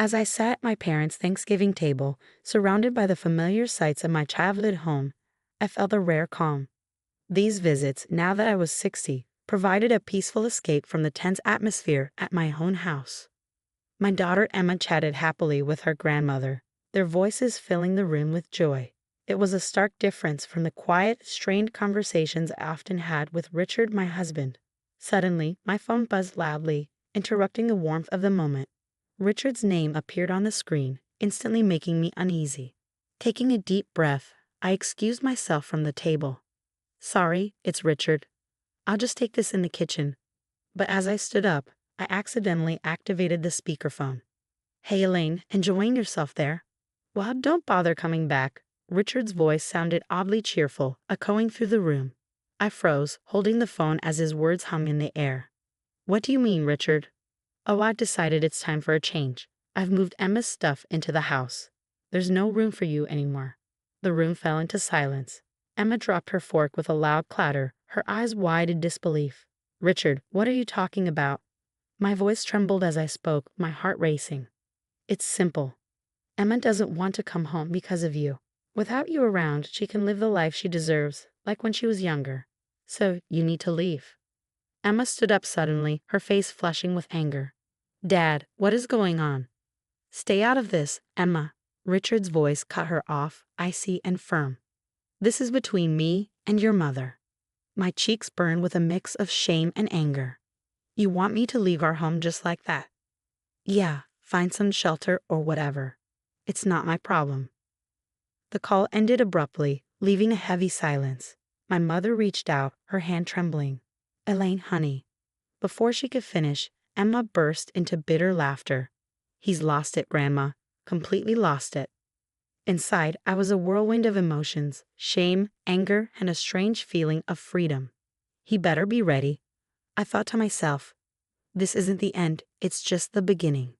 As I sat at my parents' Thanksgiving table, surrounded by the familiar sights of my childhood home, I felt a rare calm. These visits, now that I was 60, provided a peaceful escape from the tense atmosphere at my own house. My daughter Emma chatted happily with her grandmother, their voices filling the room with joy. It was a stark difference from the quiet, strained conversations I often had with Richard, my husband. Suddenly, my phone buzzed loudly, interrupting the warmth of the moment. Richard's name appeared on the screen, instantly making me uneasy. Taking a deep breath, I excused myself from the table. "Sorry, it's Richard. I'll just take this in the kitchen." But as I stood up, I accidentally activated the speakerphone. "Hey Elaine, enjoying yourself there?" "Well, don't bother coming back." Richard's voice sounded oddly cheerful, echoing through the room. I froze, holding the phone as his words hung in the air. "What do you mean, Richard?" "Oh, I've decided it's time for a change. I've moved Emma's stuff into the house. There's no room for you anymore." The room fell into silence. Emma dropped her fork with a loud clatter, her eyes wide in disbelief. "Richard, what are you talking about?" My voice trembled as I spoke, my heart racing. "It's simple. Emma doesn't want to come home because of you. Without you around, she can live the life she deserves, like when she was younger. So you need to leave." Emma stood up suddenly, her face flushing with anger. "Dad, what is going on?" "Stay out of this, Emma." Richard's voice cut her off, icy and firm. "This is between me and your mother." My cheeks burned with a mix of shame and anger. "You want me to leave our home just like that?" "Yeah, find some shelter or whatever. It's not my problem." The call ended abruptly, leaving a heavy silence. My mother reached out, her hand trembling. "Elaine, honey." Before she could finish, Emma burst into bitter laughter. "He's lost it, Grandma. Completely lost it." Inside, I was a whirlwind of emotions, shame, anger, and a strange feeling of freedom. He better be ready. I thought to myself, this isn't the end, it's just the beginning.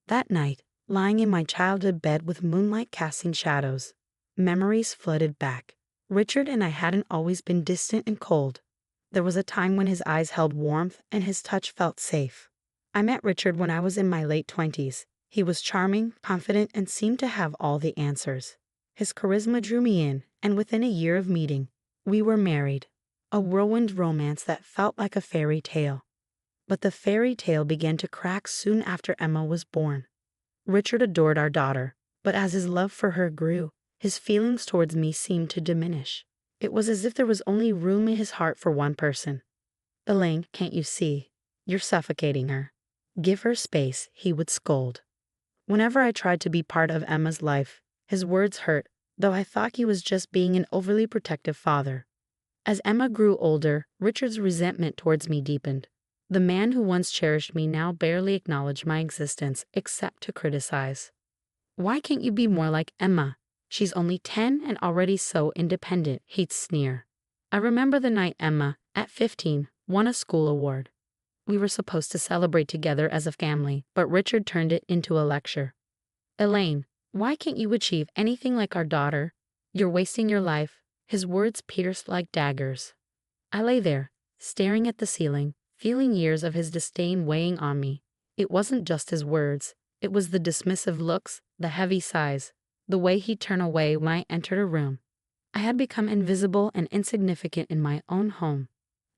That night, lying in my childhood bed with moonlight casting shadows, memories flooded back. Richard and I hadn't always been distant and cold. There was a time when his eyes held warmth and his touch felt safe. I met Richard when I was in my late 20s. He was charming, confident, and seemed to have all the answers. His charisma drew me in, and within a year of meeting, we were married. A whirlwind romance that felt like a fairy tale. But the fairy tale began to crack soon after Emma was born. Richard adored our daughter, but as his love for her grew, his feelings towards me seemed to diminish. It was as if there was only room in his heart for one person. "Elaine, can't you see? You're suffocating her. Give her space," he would scold. Whenever I tried to be part of Emma's life, his words hurt, though I thought he was just being an overly protective father. As Emma grew older, Richard's resentment towards me deepened. The man who once cherished me now barely acknowledged my existence, except to criticize. "Why can't you be more like Emma? She's only 10 and already so independent," he'd sneer. I remember the night Emma, at 15, won a school award. We were supposed to celebrate together as a family, but Richard turned it into a lecture. "Elaine, why can't you achieve anything like our daughter? You're wasting your life." His words pierced like daggers. I lay there, staring at the ceiling, feeling years of his disdain weighing on me. It wasn't just his words. It was the dismissive looks, the heavy sighs, the way he'd turn away when I entered a room. I had become invisible and insignificant in my own home.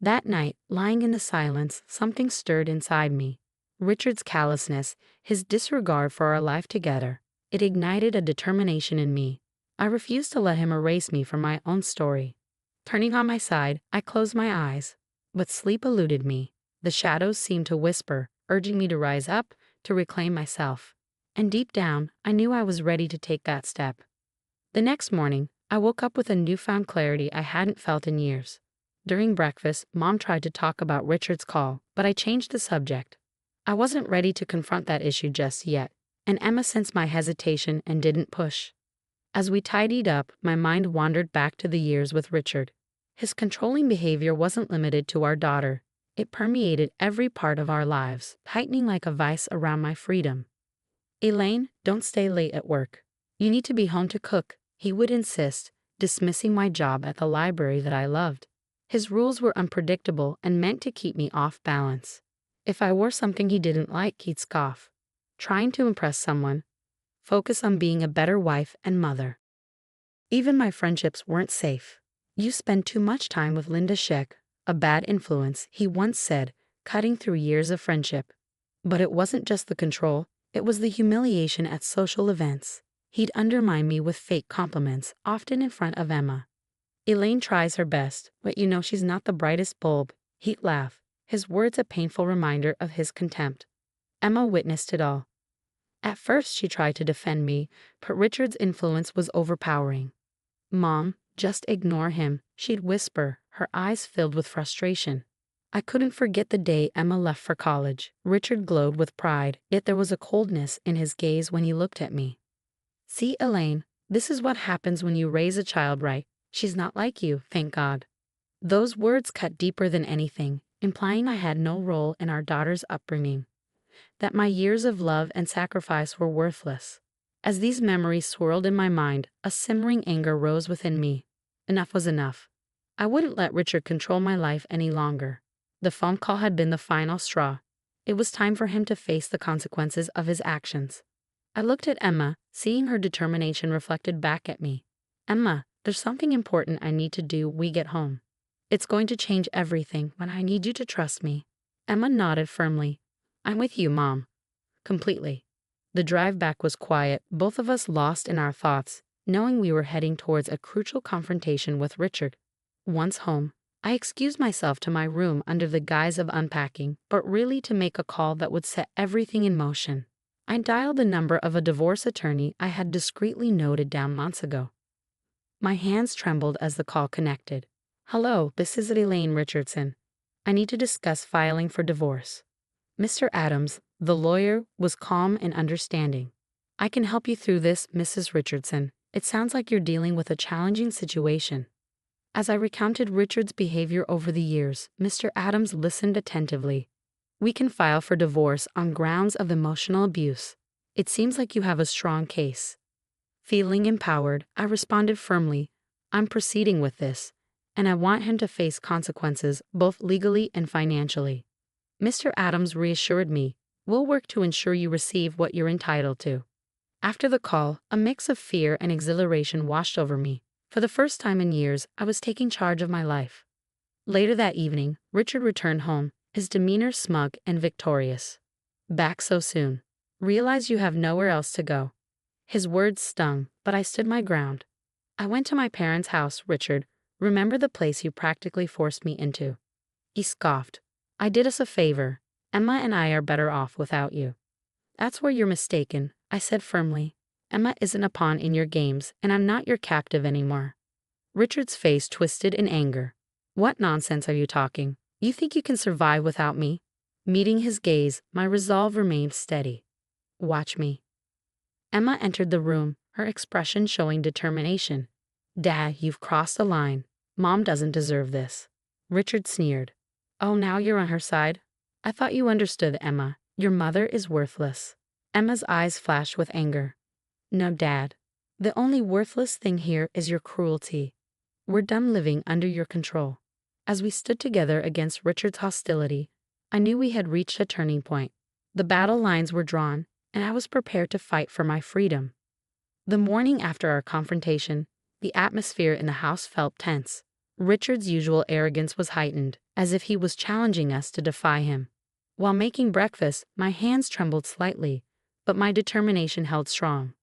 That night, lying in the silence, something stirred inside me. Richard's callousness, his disregard for our life together, it ignited a determination in me. I refused to let him erase me from my own story. Turning on my side, I closed my eyes, but sleep eluded me. The shadows seemed to whisper, urging me to rise up, to reclaim myself. And deep down, I knew I was ready to take that step. The next morning, I woke up with a newfound clarity I hadn't felt in years. During breakfast, Mom tried to talk about Richard's call, but I changed the subject. I wasn't ready to confront that issue just yet, and Emma sensed my hesitation and didn't push. As we tidied up, my mind wandered back to the years with Richard. His controlling behavior wasn't limited to our daughter. It permeated every part of our lives, tightening like a vice around my freedom. "Elaine, don't stay late at work. You need to be home to cook," he would insist, dismissing my job at the library that I loved. His rules were unpredictable and meant to keep me off balance. If I wore something he didn't like, he'd scoff. trying to impress someone, focus on being a better wife and mother. Even my friendships weren't safe. You spend too much time with Linda Sheck, a bad influence, he once said, cutting through years of friendship. But it wasn't just the control, it was the humiliation at social events. He'd undermine me with fake compliments, often in front of Emma. Elaine tries her best, but you know she's not the brightest bulb, he'd laugh, his words a painful reminder of his contempt. Emma witnessed it all. At first she tried to defend me, but Richard's influence was overpowering. "Mom, just ignore him," she'd whisper, her eyes filled with frustration. I couldn't forget the day Emma left for college. Richard glowed with pride, yet there was a coldness in his gaze when he looked at me. "See, Elaine, this is what happens when you raise a child right. She's not like you, thank God." Those words cut deeper than anything, implying I had no role in our daughter's upbringing, that my years of love and sacrifice were worthless. As these memories swirled in my mind, a simmering anger rose within me. Enough was enough. I wouldn't let Richard control my life any longer. The phone call had been the final straw. It was time for him to face the consequences of his actions. I looked at Emma, seeing her determination reflected back at me. "Emma, there's something important I need to do when we get home. It's going to change everything, but I need you to trust me." Emma nodded firmly. "I'm with you, Mom." Completely. The drive back was quiet, both of us lost in our thoughts, knowing we were heading towards a crucial confrontation with Richard. Once home, I excused myself to my room under the guise of unpacking, but really to make a call that would set everything in motion. I dialed the number of a divorce attorney I had discreetly noted down months ago. My hands trembled as the call connected. "Hello, this is Elaine Richardson. I need to discuss filing for divorce." Mr. Adams, the lawyer, was calm and understanding. "I can help you through this, Mrs. Richardson. It sounds like you're dealing with a challenging situation." As I recounted Richard's behavior over the years, Mr. Adams listened attentively. "We can file for divorce on grounds of emotional abuse. It seems like you have a strong case." Feeling empowered, I responded firmly, "I'm proceeding with this, and I want him to face consequences both legally and financially." Mr. Adams reassured me, "We'll work to ensure you receive what you're entitled to." After the call, a mix of fear and exhilaration washed over me. For the first time in years, I was taking charge of my life. Later that evening, Richard returned home, his demeanor smug and victorious. "Back so soon. Realize you have nowhere else to go." His words stung, but I stood my ground. "I went to my parents' house, Richard. Remember the place you practically forced me into?" He scoffed. "I did us a favor. Emma and I are better off without you." "That's where you're mistaken," I said firmly. "Emma isn't a pawn in your games, and I'm not your captive anymore." Richard's face twisted in anger. "What nonsense are you talking? You think you can survive without me?" Meeting his gaze, my resolve remained steady. "Watch me." Emma entered the room, her expression showing determination. "Dad, you've crossed the line. Mom doesn't deserve this." Richard sneered. "Oh, now you're on her side? I thought you understood, Emma. Your mother is worthless." Emma's eyes flashed with anger. "No, Dad. The only worthless thing here is your cruelty. We're done living under your control." As we stood together against Richard's hostility, I knew we had reached a turning point. The battle lines were drawn, and I was prepared to fight for my freedom. The morning after our confrontation, the atmosphere in the house felt tense. Richard's usual arrogance was heightened, as if he was challenging us to defy him. While making breakfast, my hands trembled slightly, but my determination held strong.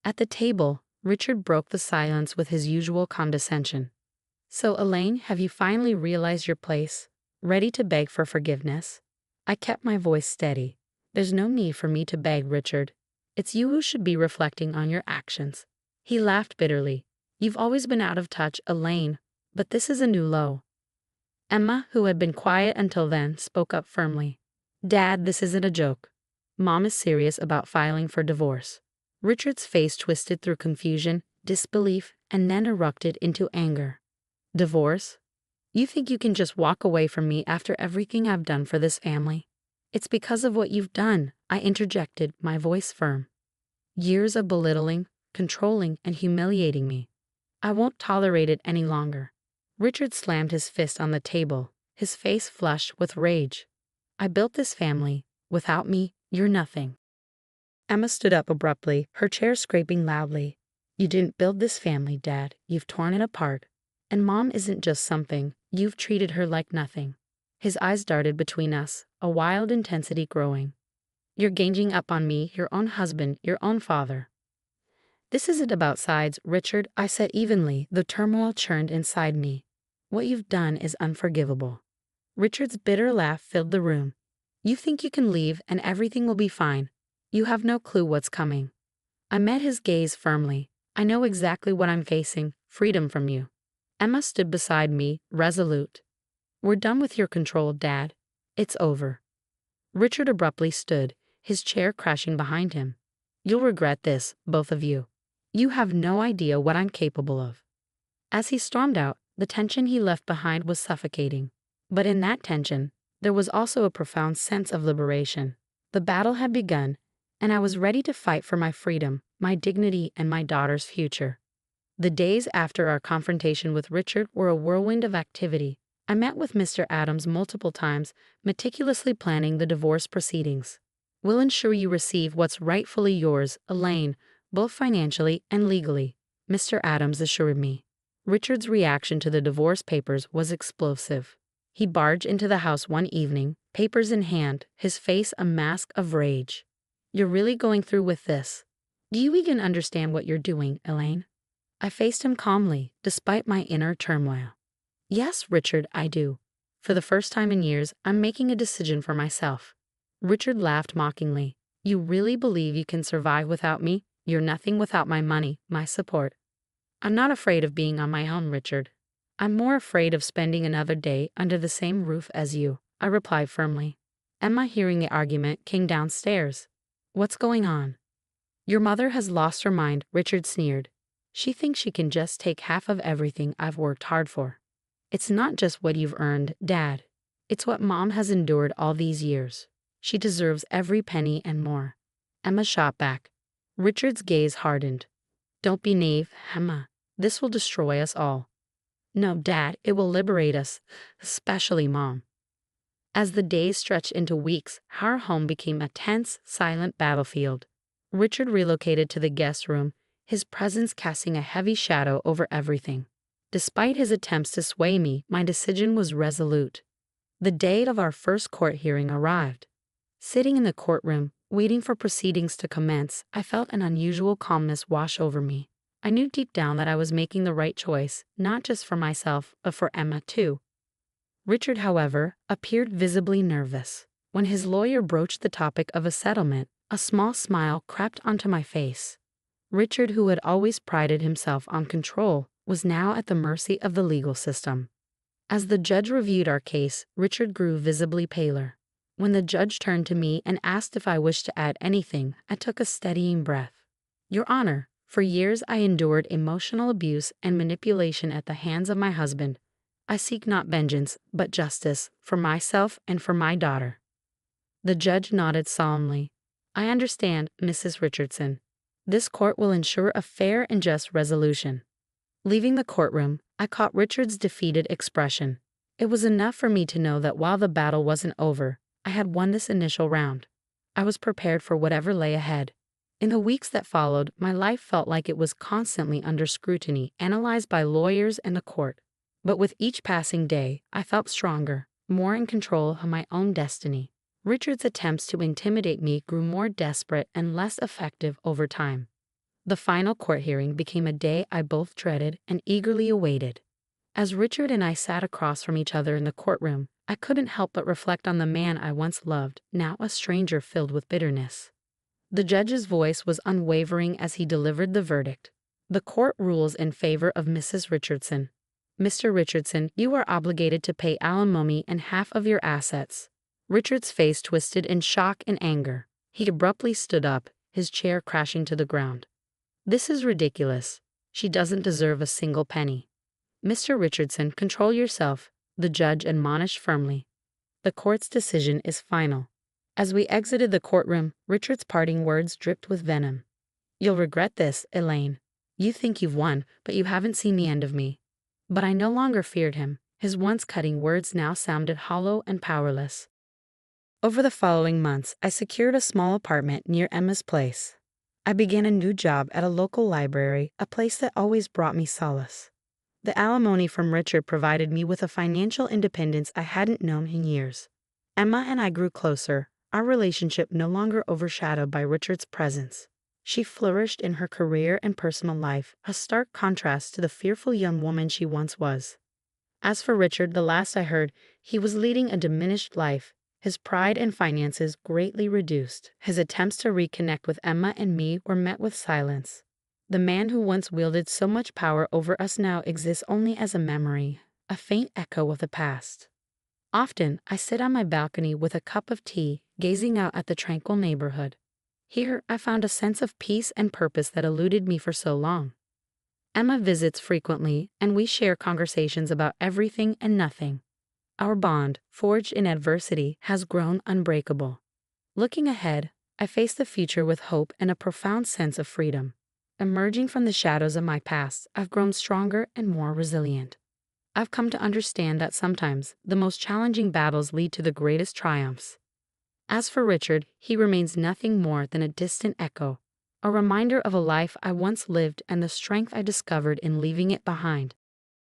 At the table, Richard broke the silence with his usual condescension. "So, Elaine, have you finally realized your place? Ready to beg for forgiveness?" I kept my voice steady. "There's no need for me to beg, Richard. It's you who should be reflecting on your actions." He laughed bitterly. "You've always been out of touch, Elaine, but this is a new low." Emma, who had been quiet until then, spoke up firmly. "Dad, this isn't a joke. Mom is serious about filing for divorce." Richard's face twisted through confusion, disbelief, and then erupted into anger. "Divorce? You think you can just walk away from me after everything I've done for this family?" "It's because of what you've done," I interjected, my voice firm. "Years of belittling, controlling, and humiliating me. I won't tolerate it any longer." Richard slammed his fist on the table, his face flushed with rage. "I built this family. Without me, you're nothing." Emma stood up abruptly, her chair scraping loudly. You didn't build this family, Dad. You've torn it apart. And Mom isn't just something. You've treated her like nothing. His eyes darted between us, a wild intensity growing. You're ganging up on me, your own husband, your own father. This isn't about sides, Richard, I said evenly, the turmoil churned inside me. What you've done is unforgivable. Richard's bitter laugh filled the room. You think you can leave and everything will be fine. You have no clue what's coming. I met his gaze firmly. I know exactly what I'm facing, freedom from you. Emma stood beside me, resolute. We're done with your control, Dad. It's over. Richard abruptly stood, his chair crashing behind him. You'll regret this, both of you. You have no idea what I'm capable of. As he stormed out, the tension he left behind was suffocating. But in that tension, there was also a profound sense of liberation. The battle had begun, and I was ready to fight for my freedom, my dignity, and my daughter's future. The days after our confrontation with Richard were a whirlwind of activity. I met with Mr. Adams multiple times, meticulously planning the divorce proceedings. We'll ensure you receive what's rightfully yours, Elaine, both financially and legally, Mr. Adams assured me. Richard's reaction to the divorce papers was explosive. He barged into the house one evening, papers in hand, his face a mask of rage. You're really going through with this? Do you even understand what you're doing, Elaine? I faced him calmly, despite my inner turmoil. Yes, Richard, I do. For the first time in years, I'm making a decision for myself. Richard laughed mockingly. You really believe you can survive without me? You're nothing without my money, my support. I'm not afraid of being on my own, Richard. I'm more afraid of spending another day under the same roof as you, I replied firmly. Emma, hearing the argument, came downstairs. What's going on? Your mother has lost her mind, Richard sneered. She thinks she can just take half of everything I've worked hard for. It's not just what you've earned, Dad. It's what Mom has endured all these years. She deserves every penny and more. Emma shot back. Richard's gaze hardened. Don't be naive, Emma. This will destroy us all. No, Dad, it will liberate us, especially Mom. As the days stretched into weeks, our home became a tense, silent battlefield. Richard relocated to the guest room, his presence casting a heavy shadow over everything. Despite his attempts to sway me, my decision was resolute. The date of our first court hearing arrived. Sitting in the courtroom, waiting for proceedings to commence, I felt an unusual calmness wash over me. I knew deep down that I was making the right choice, not just for myself, but for Emma too. Richard, however, appeared visibly nervous. When his lawyer broached the topic of a settlement, a small smile crept onto my face. Richard, who had always prided himself on control, was now at the mercy of the legal system. As the judge reviewed our case, Richard grew visibly paler. When the judge turned to me and asked if I wished to add anything, I took a steadying breath. Your Honor, for years I endured emotional abuse and manipulation at the hands of my husband. I seek not vengeance, but justice, for myself and for my daughter. The judge nodded solemnly. I understand, Mrs. Richardson. This court will ensure a fair and just resolution. Leaving the courtroom, I caught Richard's defeated expression. It was enough for me to know that while the battle wasn't over, I had won this initial round. I was prepared for whatever lay ahead. In the weeks that followed, my life felt like it was constantly under scrutiny, analyzed by lawyers and the court. But with each passing day, I felt stronger, more in control of my own destiny. Richard's attempts to intimidate me grew more desperate and less effective over time. The final court hearing became a day I both dreaded and eagerly awaited. As Richard and I sat across from each other in the courtroom, I couldn't help but reflect on the man I once loved, now a stranger filled with bitterness. The judge's voice was unwavering as he delivered the verdict. The court rules in favor of Mrs. Richardson. Mr. Richardson, you are obligated to pay alimony and half of your assets. Richard's face twisted in shock and anger. He abruptly stood up, his chair crashing to the ground. This is ridiculous. She doesn't deserve a single penny. Mr. Richardson, control yourself, the judge admonished firmly. The court's decision is final. As we exited the courtroom, Richard's parting words dripped with venom. You'll regret this, Elaine. You think you've won, but you haven't seen the end of me. But I no longer feared him. His once cutting words now sounded hollow and powerless. Over the following months, I secured a small apartment near Emma's place. I began a new job at a local library, a place that always brought me solace. The alimony from Richard provided me with a financial independence I hadn't known in years. Emma and I grew closer, our relationship no longer overshadowed by Richard's presence. She flourished in her career and personal life, a stark contrast to the fearful young woman she once was. As for Richard, the last I heard, he was leading a diminished life, his pride and finances greatly reduced. His attempts to reconnect with Emma and me were met with silence. The man who once wielded so much power over us now exists only as a memory, a faint echo of the past. Often, I sit on my balcony with a cup of tea, gazing out at the tranquil neighborhood. Here, I found a sense of peace and purpose that eluded me for so long. Emma visits frequently, and we share conversations about everything and nothing. Our bond, forged in adversity, has grown unbreakable. Looking ahead, I face the future with hope and a profound sense of freedom. Emerging from the shadows of my past, I've grown stronger and more resilient. I've come to understand that sometimes the most challenging battles lead to the greatest triumphs. As for Richard, he remains nothing more than a distant echo, a reminder of a life I once lived and the strength I discovered in leaving it behind.